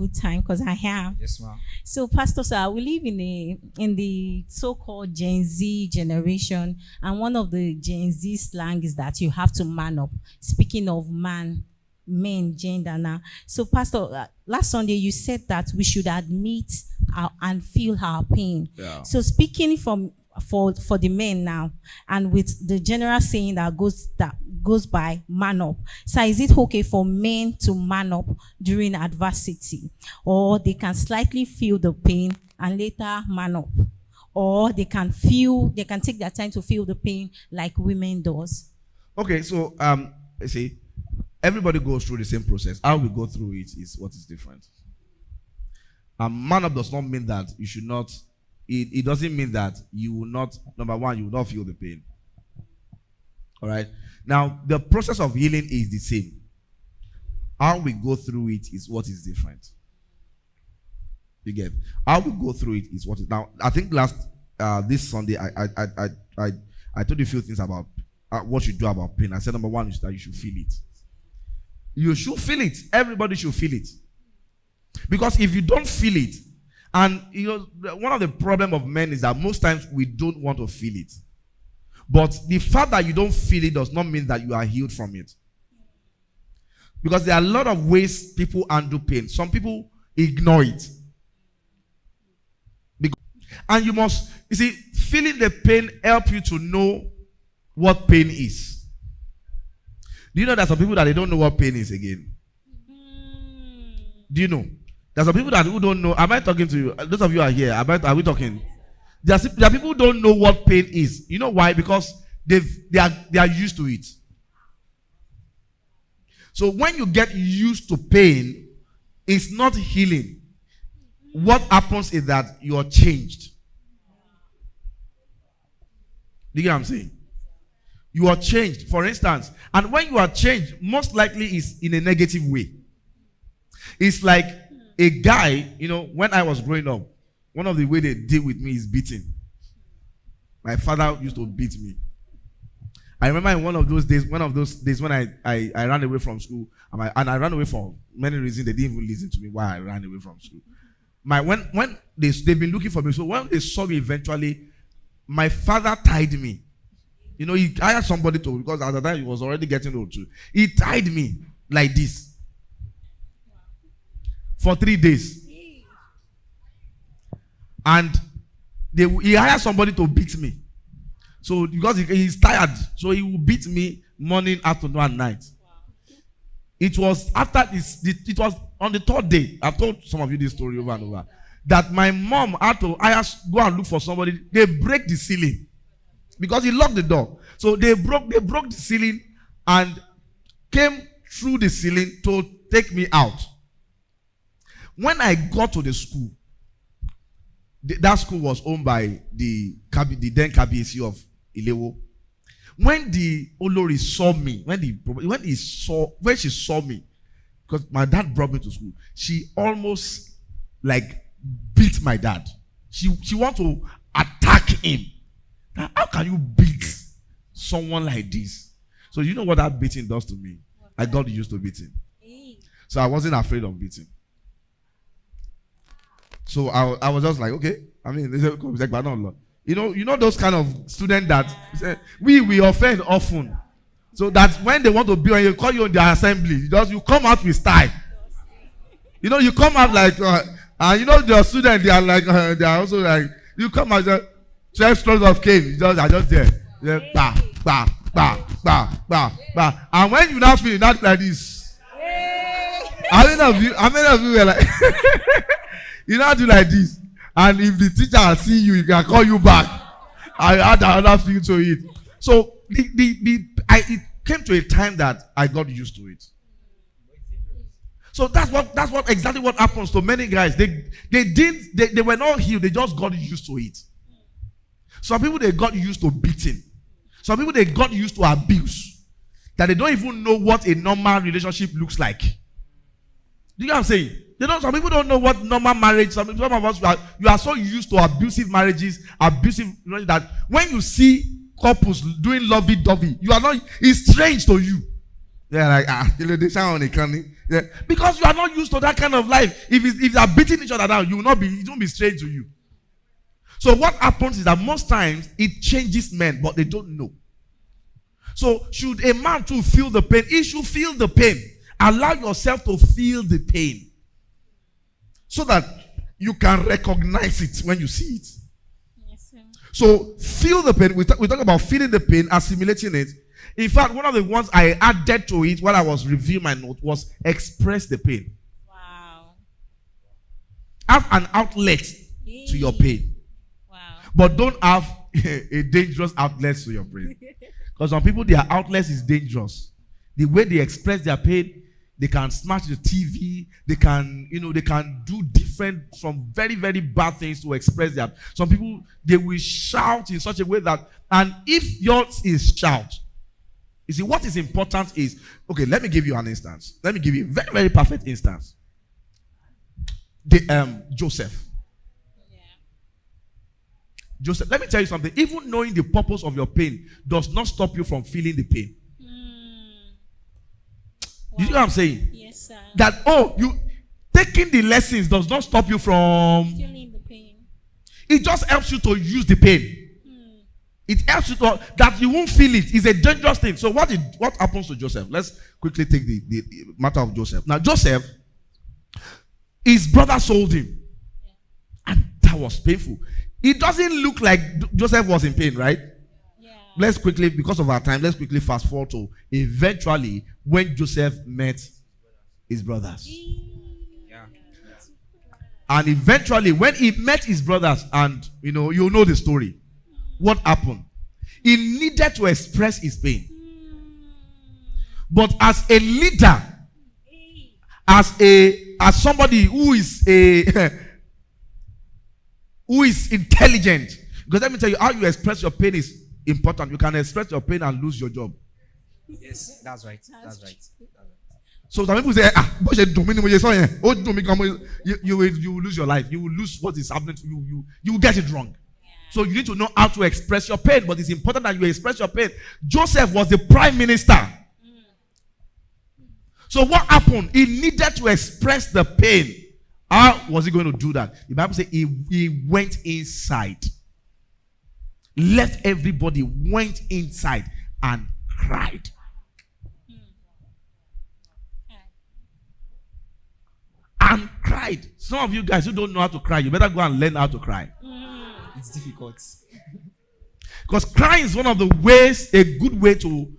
Good time because I have. Yes, ma'am. So, Pastor, sir, we live in the so-called Gen Z generation, and one of the Gen Z slang is that you have to man up. Speaking of men, gender now. So, Pastor, last Sunday you said that we should admit and feel our pain. Yeah. So, speaking for the men now, and with the general saying that goes by man up. So is it okay for men to man up during adversity, or they can slightly feel the pain and later man up, or they can take their time to feel the pain like women does? Okay, so see, everybody goes through the same process. How we go through it is what is different. Man up does not mean that you should not. It doesn't mean that you will not. Number one, you will not feel the pain. All right. Now, the process of healing is the same. How we go through it is what is different. You get? How we go through it is what is. Now, I think this Sunday, I told you a few things about what you do about pain. I said number one is that you should feel it. You should feel it. Everybody should feel it. Because if you don't feel it, and one of the problem of men is that most times we don't want to feel it. But the fact that you don't feel it does not mean that you are healed from it. Because there are a lot of ways people handle pain. Some people ignore it. And you see, feeling the pain help you to know what pain is. Do you know that some people that they don't know what pain is again? Do you know? There are some people who don't know. Am I talking to you? Those of you are here. Are we talking? There are people who don't know what pain is. You know why? Because they are used to it. So when you get used to pain, it's not healing. What happens is that you are changed. Do you get what I'm saying? You are changed, for instance. And when you are changed, most likely is in a negative way. It's like a guy, when I was growing up, one of the way they deal with me is beating. My father used to beat me. I remember in one of those days when I ran away from school, and I ran away for many reasons. They didn't even listen to me why I ran away from school. When they've been looking for me, so when they saw me eventually, my father tied me. He hired somebody because at the time he was already getting old too. He tied me like this for 3 days. And he hired somebody to beat me. So because he's tired, so he will beat me morning, afternoon, and night. It was after this. It was on the third day. I've told some of you this story over and over. That my mom had to go and look for somebody. They break the ceiling because he locked the door. So they broke the ceiling and came through the ceiling to take me out. When I got to the school, that school was owned by the then KBC of Ilewo. When the Olori saw me, when she saw me, because my dad brought me to school, she almost beat my dad. She want to attack him. Now, how can you beat someone like this? So you know what that beating does to me? I got used to beating. So I wasn't afraid of beating. So I was just like, okay. I mean, you know those kind of students that we offend often. So that when they want to be on you, call you on their assembly, you come out with style. You come out like, and the students, they are also like, you come out 12 strokes of cane. Are just there. Bah, bah, bah, bah, bah, bah. And when you now feel not like this, how many of you were like, you now do like this, and if the teacher see you, he can call you back. I had another feel to it. So it came to a time that I got used to it. So that's exactly what happens to many guys. They were not healed. They just got used to it. Some people, they got used to beating. Some people, they got used to abuse, that they don't even know what a normal relationship looks like. Do you know what I'm saying? Some people don't know what normal marriage. Some of us, you are so used to abusive marriages, that when you see couples doing lovey-dovey, it's strange to you. They're like, they sound on a canny. Yeah. Because you are not used to that kind of life. If they are beating each other down, it won't be strange to you. So what happens is that most times it changes men, but they don't know. So should a man too feel the pain, he should feel the pain. Allow yourself to feel the pain, so that you can recognize it when you see it. Yes, sir. So feel the pain. We talk about feeling the pain, assimilating it. In fact, one of the ones I added to it while I was reviewing my note was express the pain. Wow. Have an outlet to your pain. Wow. But don't have a dangerous outlet to your pain. Because some people, their outlet is dangerous. The way they express their pain, they can smash the TV. They can do different, some very, very bad things to express their. Some people, they will shout in such a way that, and if yours is shout, you see, what is important is, okay, let me give you an instance. Let me give you a very, very perfect instance. Joseph. Yeah. Joseph, let me tell you something. Even knowing the purpose of your pain does not stop you from feeling the pain. Wow. You see what I'm saying? Yes, sir. That, you taking the lessons does not stop you from Feeling the pain. It just helps you to use the pain. It helps you to, that you won't feel it. It's a dangerous thing. So what happens to Joseph? Let's quickly take the matter of Joseph. Now Joseph, his brother sold him. Yeah. And that was painful. It doesn't look like Joseph was in pain, right? Yeah. Let's quickly, because of our time, let's quickly fast forward to eventually when Joseph met his brothers. Yeah. And eventually when he met his brothers, and you know the story. What happened? He needed to express his pain. But as a leader, as somebody who is intelligent, because let me tell you, how you express your pain is important. You can express your pain and lose your job. Yes, that's right. That's right. So some people say, you will lose your life. You will lose what is happening to you. You will get it wrong. So you need to know how to express your pain, but it's important that you express your pain. Joseph was the prime minister. So what happened? He needed to express the pain. How was he going to do that? The Bible says he went inside. Left everybody, went inside and cried. And cried. Some of you guys who don't know how to cry, you better go and learn how to cry. It's difficult. Because crying is one of the ways, a good way to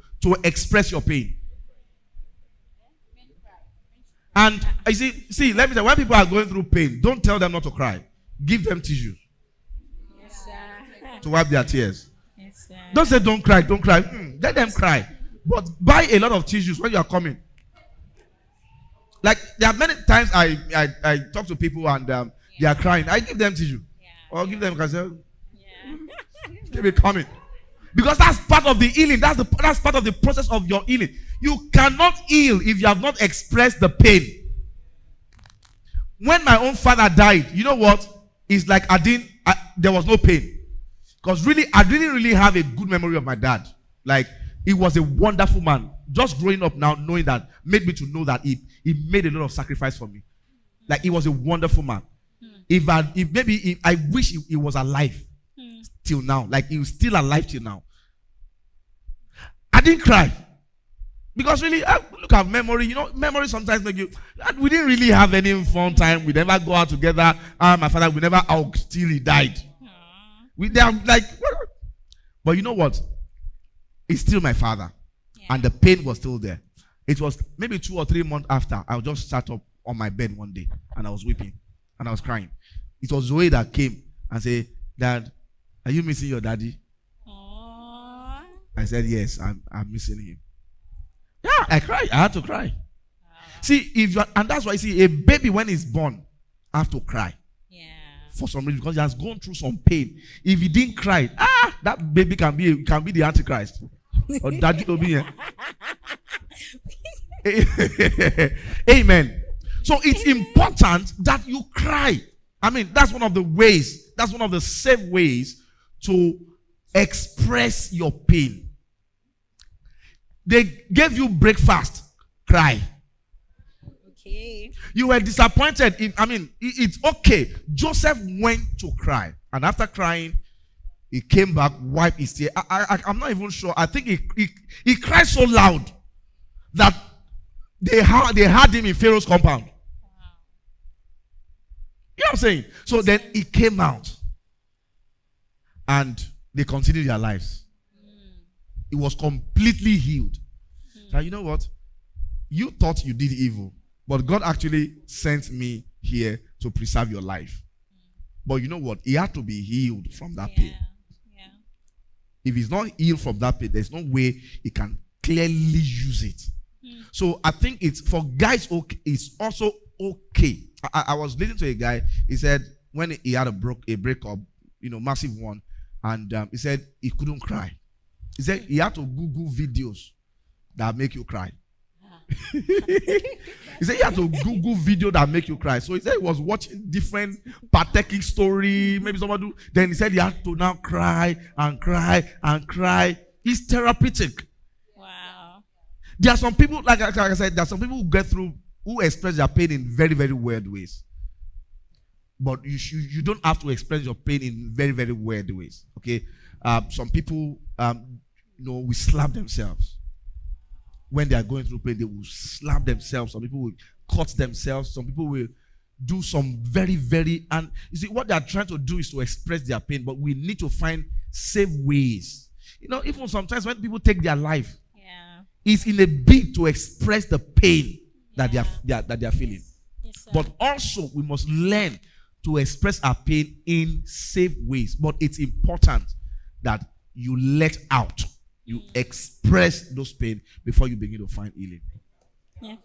express your pain. And I see, let me tell you, when people are going through pain, don't tell them not to cry. Give them tissue. Yes, sir. To wipe their tears. Yes, sir. Don't say don't cry. Let them cry. But buy a lot of tissues when you are coming. Like, there are many times I talk to people and they are crying. I give them tissue. Or give them because keep it coming. Because that's part of the healing. That's part of the process of your healing. You cannot heal if you have not expressed the pain. When my own father died, you know what? It's like there was no pain. Because really, I didn't really have a good memory of my dad. Like, he was a wonderful man. Just growing up now, knowing that, made me to know that he made a lot of sacrifice for me. Like, he was a wonderful man. If I wish he was alive till now. Like, he was still alive till now. I didn't cry. Because really, look at memory. Memory sometimes make you. We didn't really have any fun time. We never go out together. My father, we never out till he died. They are like, but you know what? He's still my father. Yeah. And the pain was still there. It was maybe 2 or 3 months after, I just sat up on my bed one day and I was weeping and I was crying. It was Zoe that came and said, "Dad, are you missing your daddy?" Aww. I said, "Yes, I'm missing him." Yeah, I cried. I had to cry. See, and that's why you see a baby when he's born have to cry. Yeah. For some reason, because he has gone through some pain. If he didn't cry, that baby can be the Antichrist. Or daddy will be here. Amen. So it's important that you cry. I mean, that's one of the ways, that's one of the safe ways to express your pain. They gave you breakfast, cry. Okay. You were disappointed. It's okay. Joseph went to cry. And after crying, he came back, wiped his tear. I'm not even sure. I think he cried so loud that they had him in Pharaoh's compound. You know what I'm saying? So then he came out. And they continued their lives. He was completely healed. Now, you know what? You thought you did evil. But God actually sent me here to preserve your life. But you know what? He had to be healed from that pain. Yeah. If he's not healed from that pain, there's no way he can clearly use it. So I think it's for guys, okay, it's also okay. I was listening to a guy. He said when he had a breakup, massive one, and he said he couldn't cry. He said he had to Google videos that make you cry. He said he had to Google video that make you cry. So he said he was watching different pathetic story. Maybe somebody do. Then he said he had to now cry and cry and cry. It's therapeutic. Wow. There are some people, like I said, there are some people who express their pain in very, very weird ways. But you don't have to express your pain in very, very weird ways. Okay? Some people, will slap themselves. When they are going through pain, they will slap themselves. Some people will cut themselves. Some people will do some very, very... And you see, what they are trying to do is to express their pain, but we need to find safe ways. Even sometimes when people take their life, it's in a bid to express the pain that they are feeling. Yes, but also, we must learn to express our pain in safe ways. But it's important that you let out. You express those pain before you begin to find healing. Yeah.